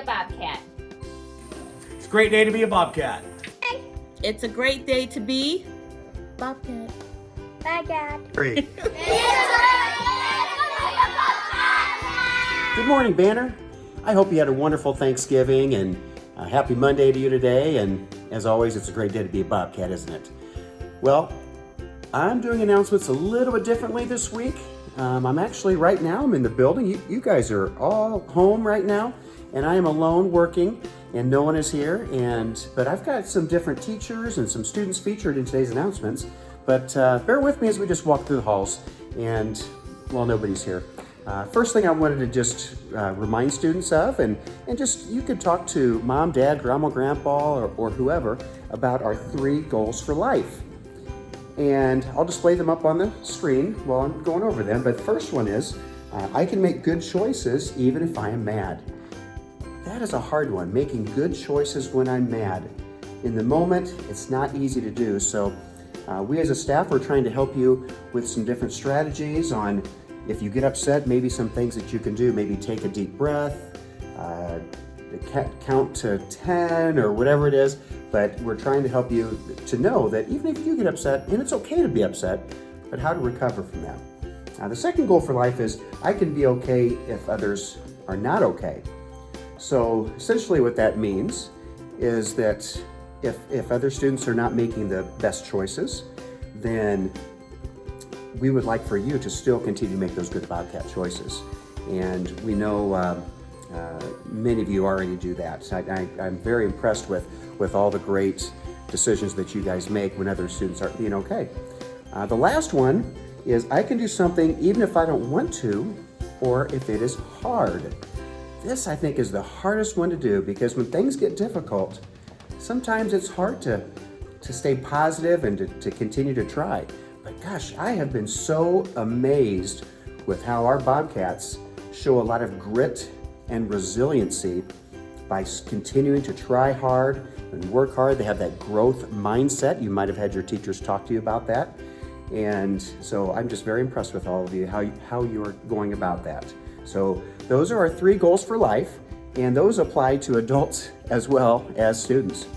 Bobcat. It's a great day to be a Bobcat. It's a great day to be Bobcat. Bobcat. Great. Good morning, Banner. I hope you had a wonderful Thanksgiving and a happy Monday to you today. And as always, it's a great day to be a Bobcat, isn't it? Well, I'm doing announcements a little bit differently this week. I'm actually right now, I'm in the building. You guys are all home right now, and I am alone working, and no one is here. But I've got some different teachers and some students featured in today's announcements. But bear with me as we just walk through the halls, and while nobody's here. First thing I wanted to just remind students of, and just you could talk to mom, dad, grandma, grandpa, or whoever about our 3 goals for life. And I'll display them up on the screen while I'm going over them. But the first one is, I can make good choices even if I am mad. That is a hard one, making good choices when I'm mad. In the moment, it's not easy to do. So we as a staff are trying to help you with some different strategies on if you get upset, maybe some things that you can do. Maybe take a deep breath, count to 10 or whatever it is. But we're trying to help you to know that even if you get upset, and it's okay to be upset, but how to recover from that. The second goal for life is I can be okay if others are not okay. So essentially what that means is that if other students are not making the best choices, then we would like for you to still continue to make those good Bobcat choices. And we know many of you already do that. I'm very impressed with all the great decisions that you guys make when other students aren't being okay. The last one is I can do something even if I don't want to, or if it is hard. This, I think, is the hardest one to do because when things get difficult, sometimes it's hard to stay positive and to continue to try. But gosh, I have been so amazed with how our Bobcats show a lot of grit and resiliency by continuing to try hard and work hard. They have that growth mindset. You might have had your teachers talk to you about that. And so I'm just very impressed with all of you, how you are going about that. So those are our 3 goals for life, and those apply to adults as well as students.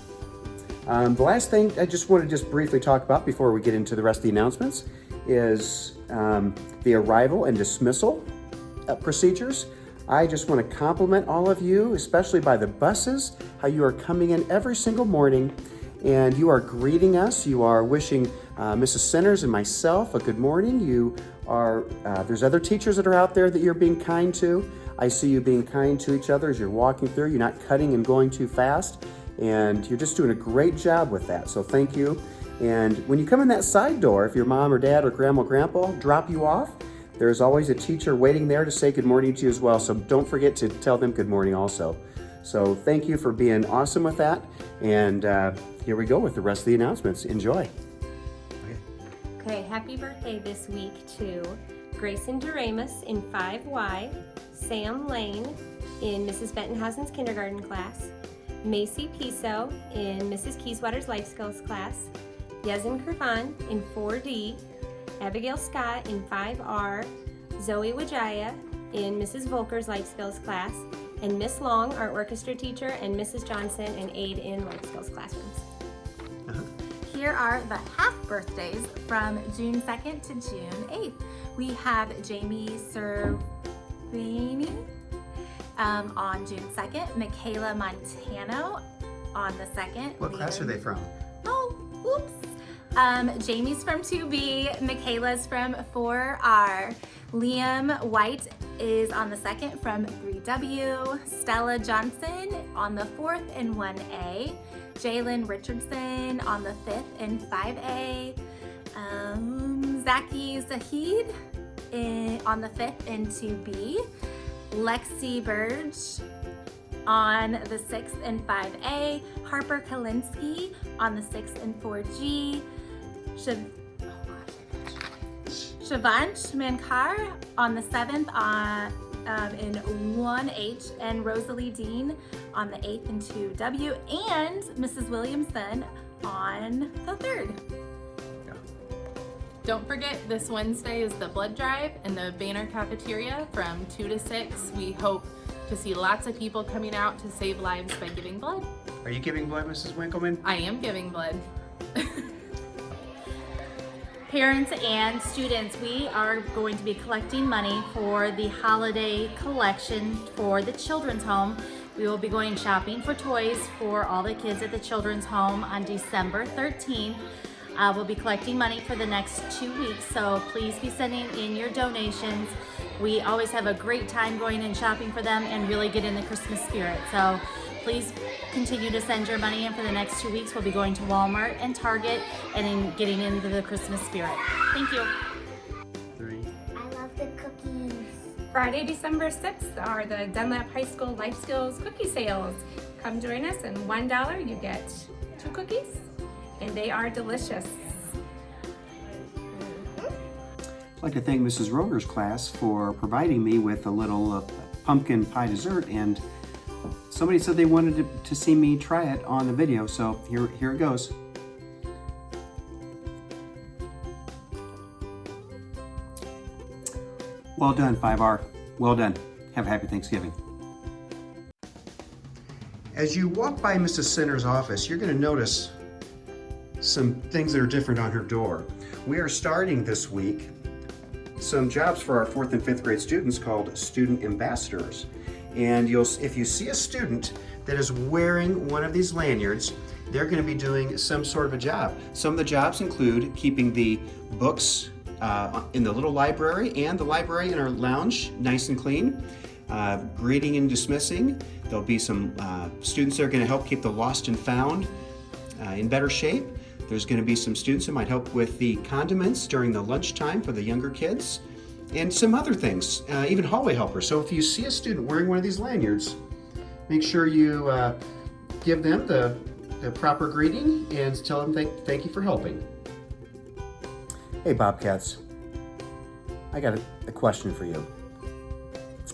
The last thing I just want to briefly talk about before we get into the rest of the announcements is the arrival and dismissal procedures. I just want to compliment all of you, especially by the buses, how you are coming in every single morning and you are greeting us. You are wishing Mrs. Centers and myself a good morning. You are, there's other teachers that are out there that you're being kind to. I see you being kind to each other as you're walking through. You're not cutting and going too fast, and you're just doing a great job with that. So thank you. And when you come in that side door, if your mom or dad or grandma or grandpa drop you off, there's always a teacher waiting there to say good morning to you as well. So don't forget to tell them good morning also. So thank you for being awesome with that. And here we go with the rest of the announcements. Enjoy. Okay, happy birthday this week to Grayson Doremus in 5Y, Sam Lane in Mrs. Bentonhausen's kindergarten class, Macy Piso in Mrs. Keyswater's life skills class, Yezin Kurvan in 4D, Abigail Scott in 5R, Zoe Wajaya in Mrs. Volker's life skills class, and Miss Long, our orchestra teacher, and Mrs. Johnson, an aide in life skills classrooms. Here are the half birthdays from June 2nd to June 8th. We have Jamie Cervini on June 2nd, Michaela Montano on the 2nd. What class are they from? Oh, oops. Jamie's from 2B, Michaela's from 4R. Liam White is on the 2nd from 3W. Stella Johnson on the 4th in 1A. Jalen Richardson on the 5th in 5A. Zaki Zahid on the 5th in 2B. Lexi Burge on the 6th in 5A. Harper Kalinsky on the 6th in 4G. Shivansh Mankar on the 7th in 1H, and Rosalie Dean on the 8th in 2W, and Mrs. Williamson on the 3rd. Don't forget, this Wednesday is the blood drive in the Banner cafeteria from 2 to 6. We hope to see lots of people coming out to save lives by giving blood. Are you giving blood, Mrs. Winkleman? I am giving blood. Parents and students, we are going to be collecting money for the holiday collection for the children's home. We will be going shopping for toys for all the kids at the children's home on December 13th. We'll be collecting money for the next 2 weeks, so please be sending in your donations. We always have a great time going and shopping for them and really get in the Christmas spirit. So please continue to send your money in for the next 2 weeks. We'll be going to Walmart and Target and then getting into the Christmas spirit. Thank you. 3. I love the cookies. Friday, December 6th are the Dunlap High School Life Skills cookie sales. Come join us, and $1 you get 2 cookies, and they are delicious. I'd like to thank Mrs. Roger's class for providing me with a little pumpkin pie dessert, and somebody said they wanted to see me try it on the video, so here it goes. Well done, 5R. Well done. Have a happy Thanksgiving. As you walk by Mrs. Sinner's office, you're going to notice some things that are different on her door. We are starting this week some jobs for our 4th and 5th grade students called student ambassadors. And if you see a student that is wearing one of these lanyards, they're going to be doing some sort of a job. Some of the jobs include keeping the books in the little library and the library in our lounge nice and clean, greeting and dismissing. There'll be some students that are going to help keep the lost and found in better shape. There's going to be some students who might help with the condiments during the lunchtime for the younger kids, and some other things, even hallway helpers. So if you see a student wearing one of these lanyards, make sure you give them the proper greeting and tell them thank you for helping. Hey Bobcats, I got a question for you.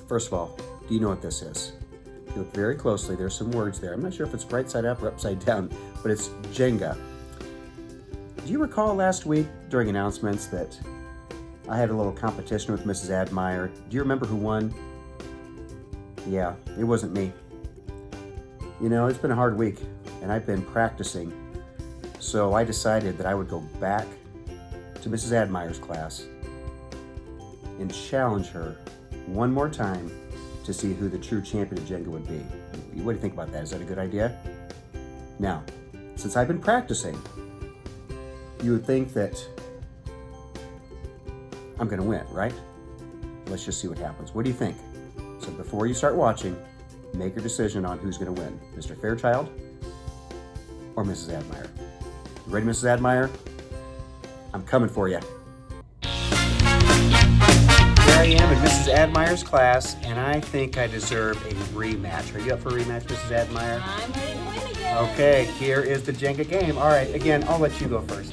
First of all, do you know what this is? If you look very closely, there's some words there. I'm not sure if it's right side up or upside down, but it's Jenga. Do you recall last week during announcements that I had a little competition with Mrs. Admire? Do you remember who won? Yeah, it wasn't me. You know, it's been a hard week, and I've been practicing. So I decided that I would go back to Mrs. Admire's class and challenge her one more time to see who the true champion of Jenga would be. What do you think about that? Is that a good idea? Now, since I've been practicing, you would think that I'm going to win, right? Let's just see what happens. What do you think? So before you start watching, make your decision on who's going to win, Mr. Fairchild or Mrs. Admire. You ready, Mrs. Admire? I'm coming for you. Here I am in Mrs. Admire's class, and I think I deserve a rematch. Are you up for a rematch, Mrs. Admire? I'm ready to win again. Okay, here is the Jenga game. All right, again, I'll let you go first.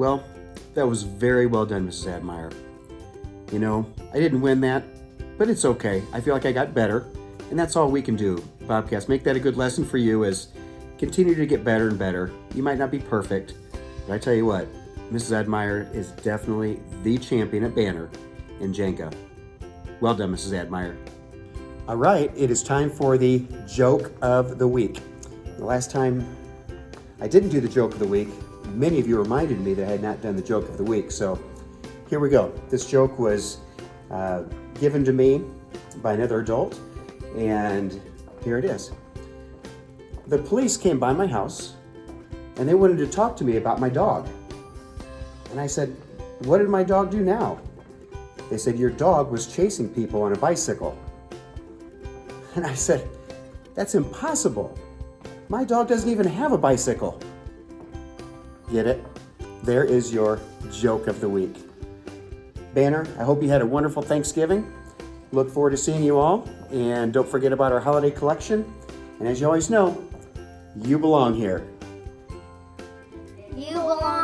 Well, that was very well done, Mrs. Admire. You know, I didn't win that, but it's okay. I feel like I got better, and that's all we can do. Bobcats, make that a good lesson for you as continue to get better and better. You might not be perfect, but I tell you what, Mrs. Admire is definitely the champion at Banner in Jenga. Well done, Mrs. Admire. All right, it is time for the joke of the week. The last time I didn't do the joke of the week, many of you reminded me that I had not done the joke of the week, so here we go. This joke was given to me by another adult, and here it is. The police came by my house, and they wanted to talk to me about my dog. And I said, "What did my dog do now?" They said, "Your dog was chasing people on a bicycle." And I said, "That's impossible. My dog doesn't even have a bicycle." Get it? There is your joke of the week. Banner, I hope you had a wonderful Thanksgiving. Look forward to seeing you all. And don't forget about our holiday collection. And as you always know, you belong here. You belong